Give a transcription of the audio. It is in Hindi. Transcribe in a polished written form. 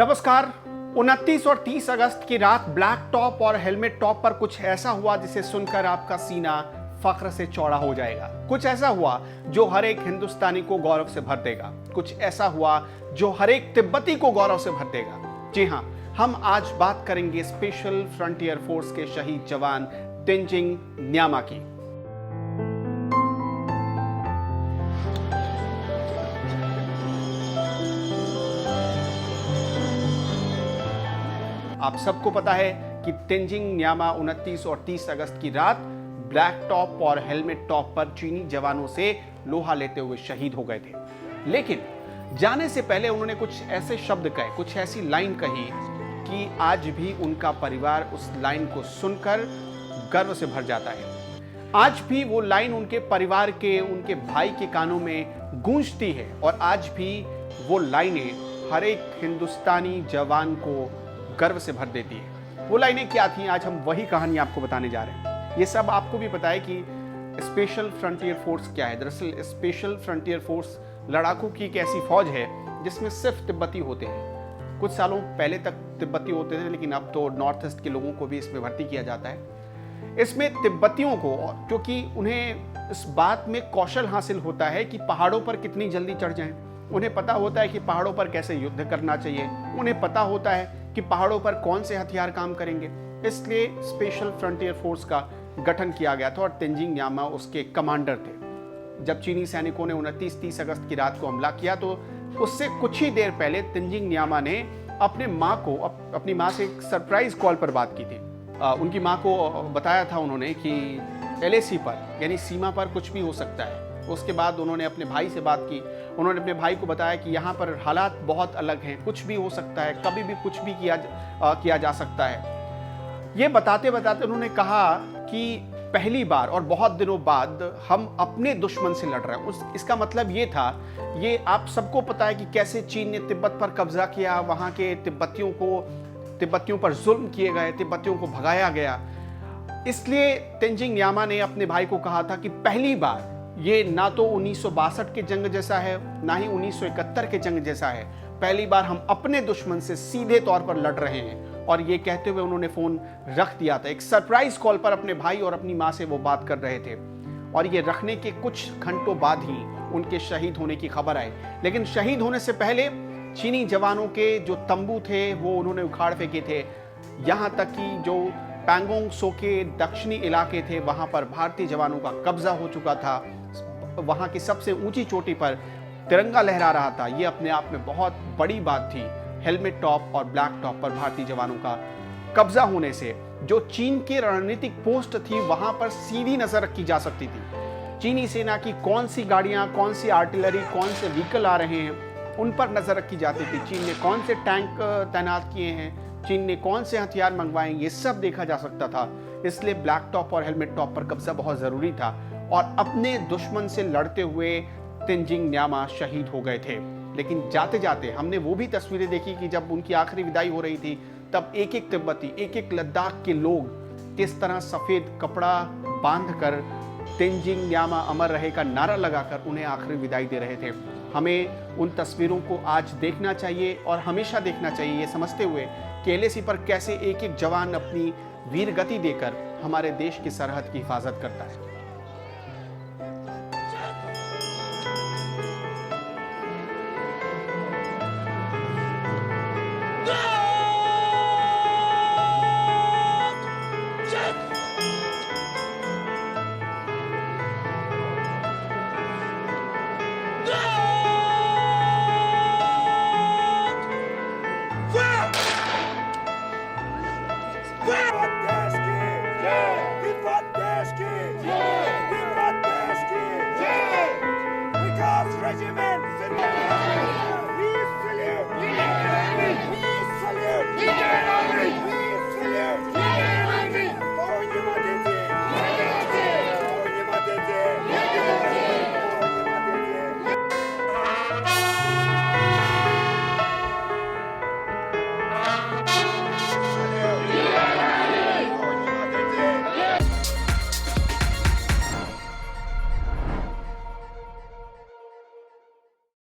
नमस्कार। 29 और 30 अगस्त की रात ब्लैक टॉप और हेलमेट टॉप पर कुछ ऐसा हुआ जिसे सुनकर आपका सीना फख्र से चौड़ा हो जाएगा। कुछ ऐसा हुआ जो हर एक हिंदुस्तानी को गौरव से भर देगा। कुछ ऐसा हुआ जो हर एक तिब्बती को गौरव से भर देगा। जी हाँ, हम आज बात करेंगे स्पेशल फ्रंटियर फोर्स के शहीद जवान तेंजिंग न्यामा की। आप सबको पता है कि तेंजिंग न्यामा 29 और 30 अगस्त की रात ब्लैक टॉप और हेलमेट टॉप पर चीनी जवानों से लोहा लेते हुए शहीद हो गए थे। लेकिन जाने से पहले उन्होंने कुछ ऐसे शब्द कहे, कुछ ऐसी लाइन कही कि आज भी उनका परिवार उस लाइन को सुनकर गर्व से भर जाता है। आज भी वो लाइन उनके परिवार के, उनके भाई के कानों में गूंजती है और आज भी वो लाइनें हर एक हिंदुस्तानी जवान को गर्व से भर देती है। वो लाइनें क्या थी, आज हम वही कहानी आपको बताने जा रहे हैं। ये सब आपको भी पता है कि स्पेशल फ्रंटियर फोर्स क्या है। दरअसल स्पेशल फ्रंटियर फोर्स लड़ाकू की एक ऐसी फौज है जिसमें सिर्फ तिब्बती होते हैं। कुछ सालों पहले तक तिब्बती होते थे, लेकिन अब तो नॉर्थ ईस्ट के लोगों को भी इसमें भर्ती किया जाता है। इसमें तिब्बतियों को, क्योंकि उन्हें इस बात में कौशल हासिल होता है कि पहाड़ों पर कितनी जल्दी चढ़ जाएं, उन्हें पता होता है कि पहाड़ों पर कैसे युद्ध करना चाहिए, उन्हें पता होता है कि पहाड़ों पर कौन से हथियार काम करेंगे। इसलिए स्पेशल फ्रंटियर फोर्स का गठन किया गया था और तेंजिंग न्यामा उसके कमांडर थे। जब चीनी सैनिकों ने 29-30 अगस्त की रात को हमला किया तो उससे कुछ ही देर पहले तेंजिंग न्यामा ने अपनी माँ से एक सरप्राइज कॉल पर बात की थी। उनकी माँ को बताया था उन्होंने कि LAC पर, यानी सीमा पर कुछ भी हो सकता है। उसके बाद उन्होंने अपने भाई से बात की। उन्होंने अपने भाई को बताया कि यहाँ पर हालात बहुत अलग हैं, कुछ भी हो सकता है, कभी भी कुछ भी किया जा सकता है। ये बताते बताते उन्होंने कहा कि पहली बार और बहुत दिनों बाद हम अपने दुश्मन से लड़ रहे हैं। इसका मतलब ये था, ये आप सबको पता है कि कैसे चीन ने तिब्बत पर कब्जा किया, वहाँ के तिब्बतियों पर जुल्म किए गए, तिब्बतियों को भगाया गया। इसलिए तेंजिंग न्यामा ने अपने भाई को कहा था कि पहली बार ये ना तो 1962 के जंग जैसा है, ना ही 1971 के जंग जैसा है। पहली बार हम अपने दुश्मन से सीधे तौर पर लड़ रहे हैं। और ये कहते हुए उन्होंने फोन रख दिया था। एक सरप्राइज कॉल पर अपने भाई और अपनी माँ से वो बात कर रहे थे और ये रखने के कुछ घंटों बाद ही उनके शहीद होने की खबर आई। लेकिन शहीद होने से पहले चीनी जवानों के जो तंबू थे वो उन्होंने उखाड़ फेंके थे। यहाँ तक कि जो पैंगोंग त्सो के दक्षिणी इलाके थे वहाँ पर भारतीय जवानों का कब्जा हो चुका था। वहाँ की सबसे ऊंची चोटी पर तिरंगा लहरा रहा था। ये अपने आप में बहुत बड़ी बात थी। हेलमेट टॉप और ब्लैक टॉप पर भारतीय जवानों का कब्जा होने से जो चीन की रणनीतिक पोस्ट थी वहां पर सीधी नजर रखी जा सकती थी। चीनी सेना की कौन सी गाड़ियां, कौन सी आर्टिलरी, कौन से व्हीकल आ रहे हैं, उन पर नजर रखी जाती थी। चीन ने कौन से टैंक तैनात किए हैं, चीन ने कौन से हथियार मंगवाए, ये सब देखा जा सकता था। इसलिए ब्लैक टॉप और हेलमेट टॉप पर कब्जा बहुत जरूरी था। और अपने दुश्मन से लड़ते हुए तेंजिंग न्यामा शहीद हो गए थे। लेकिन जाते जाते हमने वो भी तस्वीरें देखी कि जब उनकी आखिरी विदाई हो रही थी तब एक एक तिब्बती, एक एक लद्दाख के लोग किस तरह सफेद कपड़ा बांधकर तेंजिंग न्यामा अमर रहे का नारा लगाकर उन्हें आखिरी विदाई दे रहे थे। हमें उन तस्वीरों को आज देखना चाहिए और हमेशा देखना चाहिए, ये समझते हुए कि LAC पर कैसे एक एक जवान अपनी वीर गति देकर हमारे देश की सरहद की हिफाजत करता है। We salute!